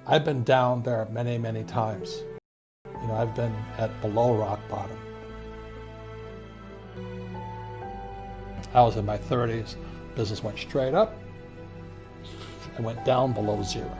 I've been down there many, many times. You know, I've been at below rock bottom. I was in my 30s, business went straight up, and went down below zero.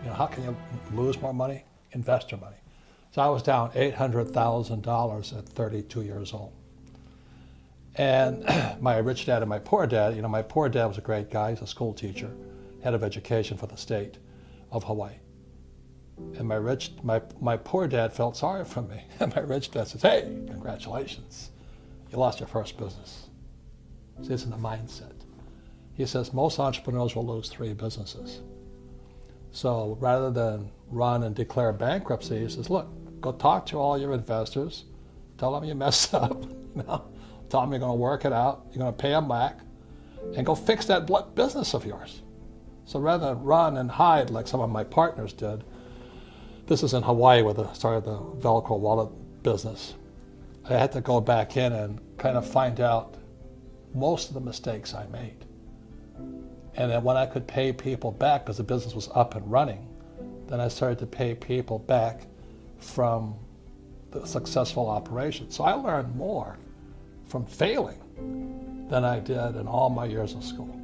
You know, how can you lose more money? Invest your money. So I was down $800,000 at 32 years old. And my rich dad and my poor dad, you know, my poor dad was a great guy. He's a school teacher, head of education for the state of Hawaii. And my poor dad felt sorry for me. And my rich dad says, hey, congratulations. You lost your first business. See, it's in the mindset. He says most entrepreneurs will lose 3 businesses. So rather than run and declare bankruptcy, he says, look, go talk to all your investors, tell them you messed up, you know, tell them you're going to work it out, you're going to pay them back, and go fix that business of yours. So rather than run and hide like some of my partners did, this is in Hawaii where I started the Velcro wallet business. I had to go back in and kind of find out most of the mistakes I made. And then when I could pay people back, because the business was up and running, then I started to pay people back from the successful operation. So I learned more from failing than I did in all my years of school.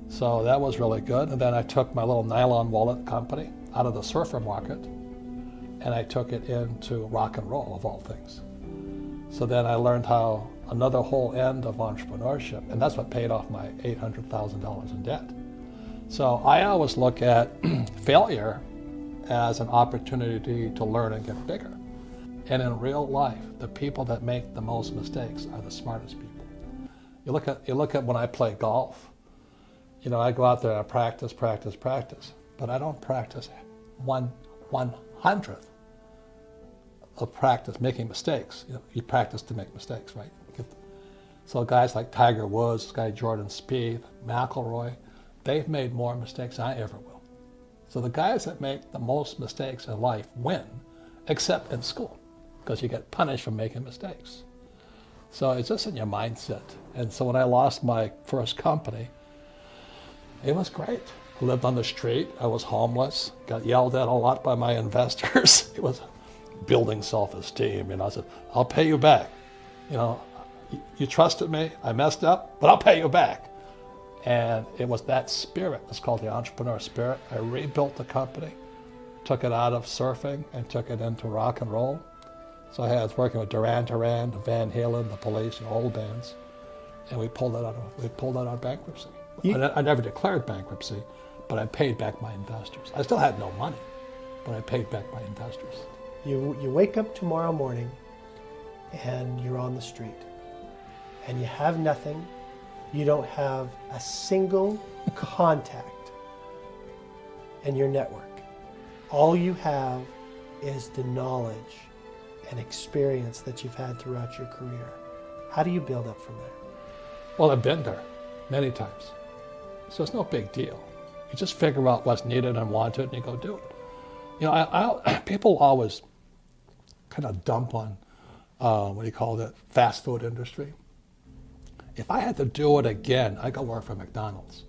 So that was really good. And then I took my little nylon wallet company out of the surfer market, and I took it into rock and roll, of all things. So then I learned how another whole end of entrepreneurship, and that's what paid off my $800,000 in debt. So I always look at failure as an opportunity to learn and get bigger. And in real life, the people that make the most mistakes are the smartest people. You look at when I play golf, you know, I go out there and I practice, but I don't practice 1/100th of practice making mistakes. You know, you practice to make mistakes, right? So guys like Tiger Woods, this guy Jordan Spieth, McIlroy, they've made more mistakes than I ever will. So the guys that make the most mistakes in life win, except in school, because you get punished for making mistakes. So it's just in your mindset. And so when I lost my first company, it was great. I lived on the street, I was homeless, got yelled at a lot by my investors. It was building self-esteem. You know, I said, I'll pay you back. You know, you trusted me, I messed up, but I'll pay you back. And it was that spirit, it's called the entrepreneur spirit. I rebuilt the company, took it out of surfing and took it into rock and roll. So I was working with Duran Duran, Van Halen, the Police, old bands, and we pulled it out of bankruptcy. I never declared bankruptcy, but I paid back my investors. I still had no money, but I paid back my investors. You wake up tomorrow morning and you're on the street and you have nothing. You don't have a single contact in your network. All you have is the knowledge and experience that you've had throughout your career. How do you build up from there? Well, I've been there many times. So it's no big deal. You just figure out what's needed and wanted and you go do it. You know, people always kind of dump on, fast food industry. If I had to do it again, I'd go work for McDonald's.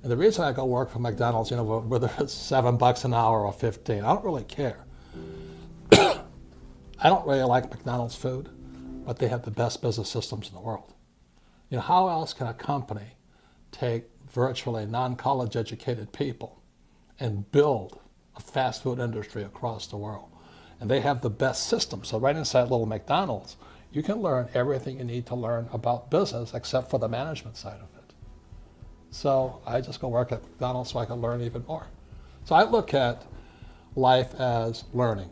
And the reason I go work for McDonald's, you know, whether it's $7 an hour or 15, I don't really care. I don't really like McDonald's food, but they have the best business systems in the world. You know, how else can a company take virtually non-college educated people and build a fast food industry across the world? And they have the best system. So right inside little McDonald's, you can learn everything you need to learn about business except for the management side of it. So I just go work at McDonald's so I can learn even more. So I look at life as learning.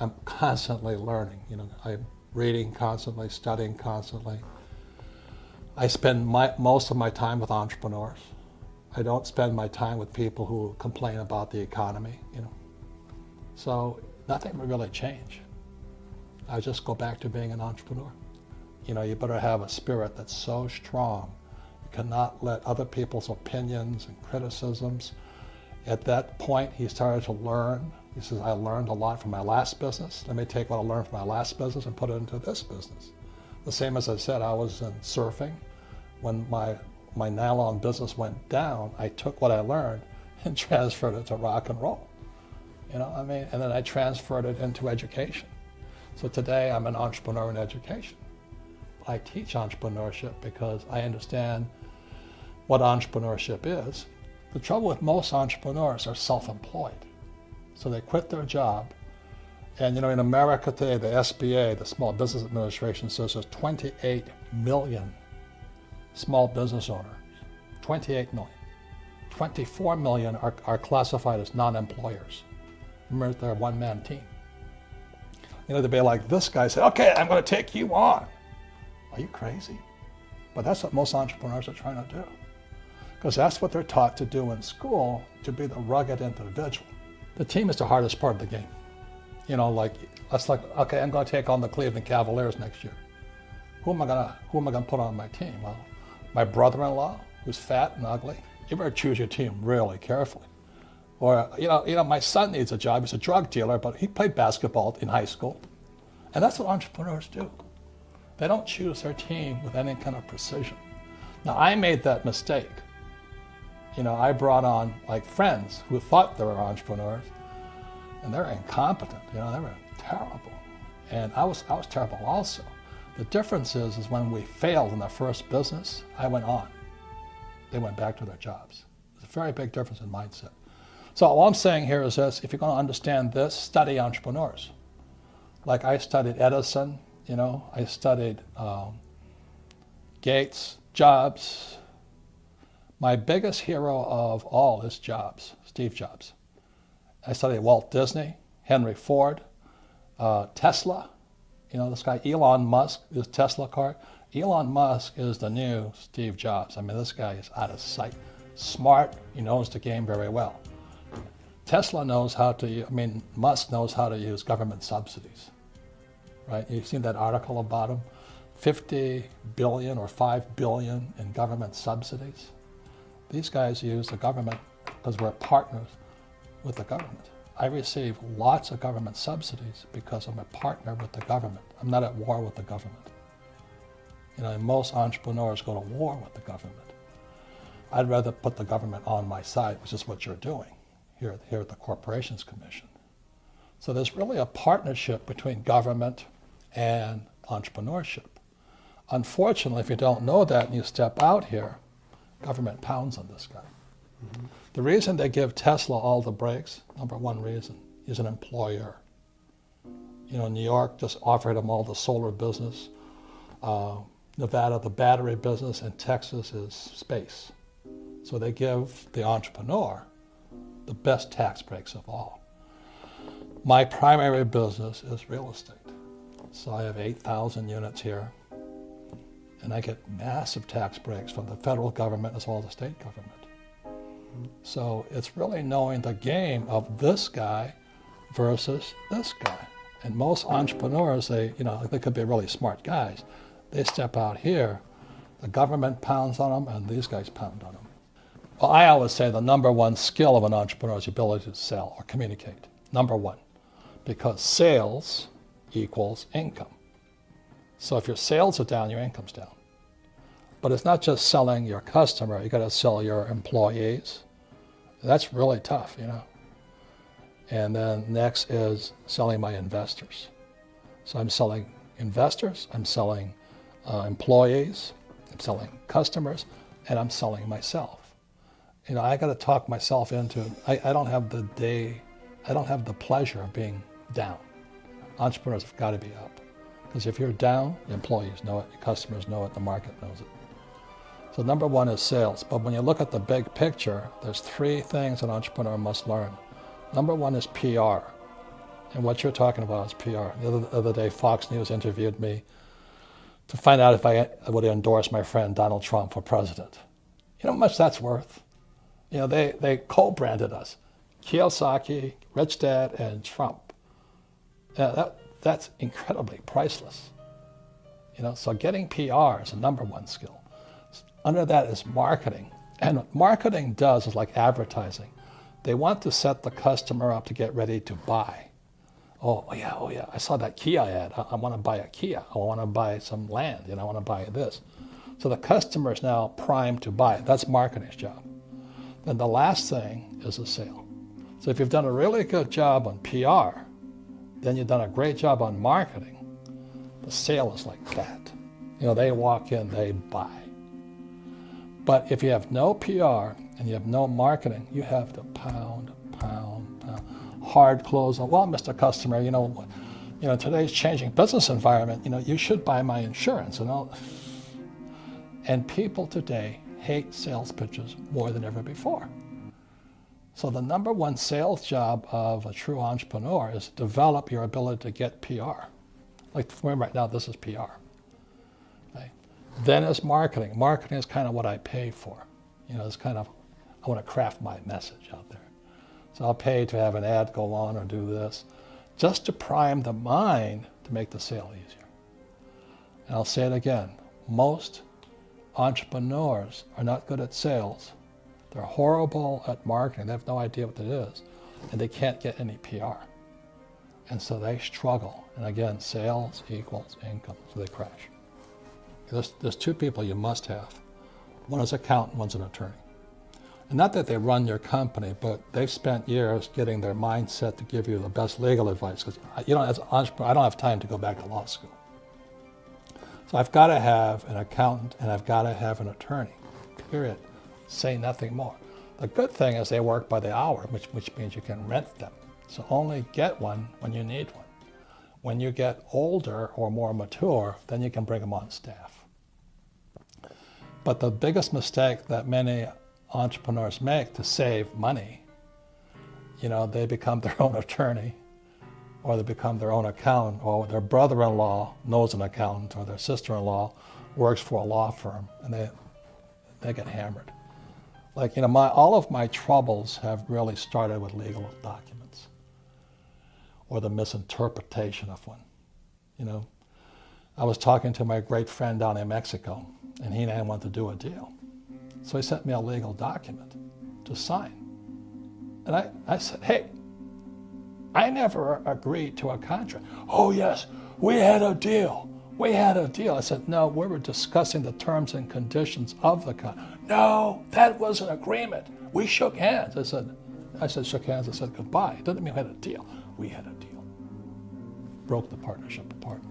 I'm constantly learning. You know, I'm reading constantly, studying constantly. I spend most of my time with entrepreneurs. I don't spend my time with people who complain about the economy, you know. So nothing will really change. I just go back to being an entrepreneur. You know, you better have a spirit that's so strong. You cannot let other people's opinions and criticisms. At that point, he started to learn. He says, I learned a lot from my last business. Let me take what I learned from my last business and put it into this business. The same as I said, I was in surfing when my my nylon business went down, I took what I learned and transferred it to rock and roll. You know what I mean? And then I transferred it into education. So today I'm an entrepreneur in education. I teach entrepreneurship because I understand what entrepreneurship is. The trouble with most entrepreneurs are self-employed. So they quit their job. And you know, in America today, the SBA, the Small Business Administration, says there's 28 million small business owners. 28 million. 24 million are classified as non-employers. Remember, they're a one-man team. You know, they'd be like, this guy said, okay, I'm going to take you on. Are you crazy? But that's what most entrepreneurs are trying to do. Because that's what they're taught to do in school, to be the rugged individual. The team is the hardest part of the game. You know, like, that's like, okay, I'm going to take on the Cleveland Cavaliers next year. Who am I going to put on my team? Well, my brother-in-law, who's fat and ugly. You better choose your team really carefully. Or, you know, my son needs a job. He's a drug dealer, but he played basketball in high school. And that's what entrepreneurs do. They don't choose their team with any kind of precision. Now, I made that mistake. You know, I brought on like friends who thought they were entrepreneurs, and they're incompetent. You know, they were terrible. And I was terrible also. The difference is when we failed in the first business, I went on. They went back to their jobs. There's a very big difference in mindset. So all I'm saying here is this: if you're going to understand this, study entrepreneurs. Like I studied Edison, you know, I studied Gates, Jobs. My biggest hero of all is Jobs, Steve Jobs. I studied Walt Disney, Henry Ford, Tesla. You know, this guy Elon Musk, his Tesla car. Elon Musk is the new Steve Jobs. I mean, this guy is out of sight. Smart, he knows the game very well. Tesla knows how to, I mean, Musk knows how to use government subsidies, right? You've seen that article about him? 50 billion or 5 billion in government subsidies. These guys use the government because we're partners with the government. I receive lots of government subsidies because I'm a partner with the government. I'm not at war with the government. You know, most entrepreneurs go to war with the government. I'd rather put the government on my side, which is what you're doing here at the Corporations Commission. So there's really a partnership between government and entrepreneurship. Unfortunately, if you don't know that and you step out here, government pounds on this guy. Mm-hmm. The reason they give Tesla all the breaks, number one reason, he's an employer. You know, New York just offered him all the solar business. Nevada, the battery business, and Texas is space. So they give the entrepreneur the best tax breaks of all. My primary business is real estate. So I have 8,000 units here, and I get massive tax breaks from the federal government as well as the state government. So it's really knowing the game of this guy versus this guy. And most entrepreneurs, they could be really smart guys. They step out here, the government pounds on them, and these guys pound on them. Well, I always say the number one skill of an entrepreneur is the ability to sell or communicate. Number one, because sales equals income. So if your sales are down, your income's down. But it's not just selling your customer, you got to sell your employees. That's really tough, you know. And then next is selling my investors. So I'm selling investors, I'm selling employees, I'm selling customers, and I'm selling myself. You know, I got to talk myself into, I don't have the pleasure of being down. Entrepreneurs have got to be up. Because if you're down, your employees know it, your customers know it, the market knows it. So number one is sales. But when you look at the big picture, there's three things an entrepreneur must learn. Number one is PR. And what you're talking about is PR. The other day, Fox News interviewed me to find out if I would endorse my friend Donald Trump for president. You know how much that's worth? You know, they co-branded us. Kiyosaki, Rich Dad, and Trump. That's incredibly priceless. You know, so getting PR is a number one skill. Under that is marketing. And what marketing does is like advertising. They want to set the customer up to get ready to buy. Oh yeah, I saw that Kia ad. I want to buy a Kia. I want to buy some land, I want to buy this. So the customer is now primed to buy. That's marketing's job. Then the last thing is a sale. So if you've done a really good job on PR, then you've done a great job on marketing. The sale is like that. You know, they walk in, they buy. But if you have no PR and you have no marketing, you have to pound, hard close. Well, Mr. Customer, today's changing business environment, you should buy my insurance and all. And people today hate sales pitches more than ever before. So the number one sales job of a true entrepreneur is to develop your ability to get PR. Like for me right now, this is PR. Okay? Then is marketing. Marketing is kind of what I pay for. It's kind of, I want to craft my message out there. So I'll pay to have an ad go on or do this, just to prime the mind to make the sale easier. And I'll say it again, most entrepreneurs are not good at sales. They're horrible at marketing. They have no idea what it is, and they can't get any PR. And so they struggle. And again, sales equals income, so they crash. There's two people you must have. One is an accountant, one's an attorney. And not that they run your company, but they've spent years getting their mindset to give you the best legal advice. Because as an entrepreneur, I don't have time to go back to law school. So I've got to have an accountant and I've got to have an attorney, period. Say nothing more. The good thing is they work by the hour, which means you can rent them. So only get one when you need one. When you get older or more mature, then you can bring them on staff. But the biggest mistake that many entrepreneurs make to save money, they become their own attorney, or they become their own accountant, or their brother-in-law knows an accountant, or their sister-in-law works for a law firm, and they get hammered. Like, all of my troubles have really started with legal documents, or the misinterpretation of one. I was talking to my great friend down in Mexico, and he and I wanted to do a deal. So he sent me a legal document to sign. And I said, hey, I never agreed to a contract. Oh yes, we had a deal. I said, no, we were discussing the terms and conditions of the contract. No, that was an agreement. We shook hands. I said, shook hands. I said, goodbye. It doesn't mean we had a deal. We had a deal. Broke the partnership apart.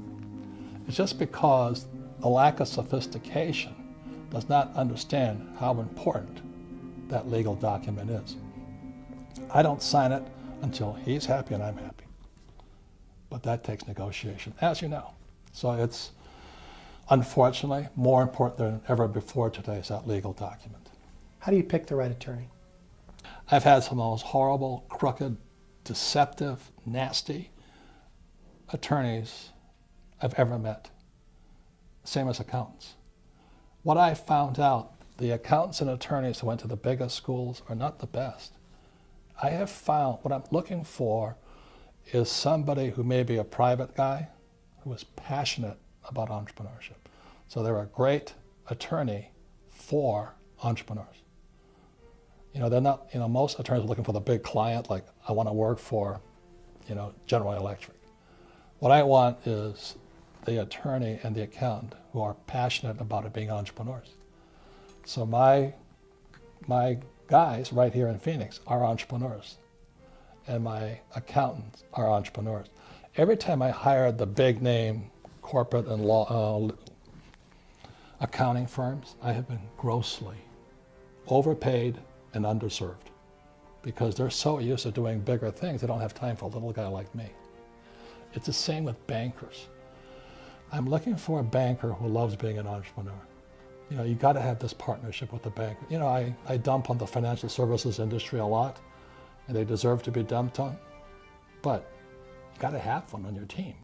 It's just because the lack of sophistication does not understand how important that legal document is. I don't sign it until he's happy and I'm happy. But that takes negotiation, as you know. So it's, unfortunately, more important than ever before today is that legal document. How do you pick the right attorney? I've had some of the most horrible, crooked, deceptive, nasty attorneys I've ever met. Same as accountants. What I found out, the accountants and attorneys who went to the biggest schools are not the best. I have found what I'm looking for is somebody who may be a private guy who is passionate about entrepreneurship. So they're a great attorney for entrepreneurs. They're not, most attorneys are looking for the big client, like I want to work for, General Electric. What I want is the attorney and the accountant who are passionate about it being entrepreneurs. So my guys right here in Phoenix are entrepreneurs, and my accountants are entrepreneurs. Every time I hired the big name corporate and law accounting firms, I have been grossly overpaid and underserved because they're so used to doing bigger things, they don't have time for a little guy like me. It's the same with bankers. I'm looking for a banker who loves being an entrepreneur. You got to have this partnership with the banker. I dump on the financial services industry a lot, and they deserve to be dumped on, but you got to have one on your team.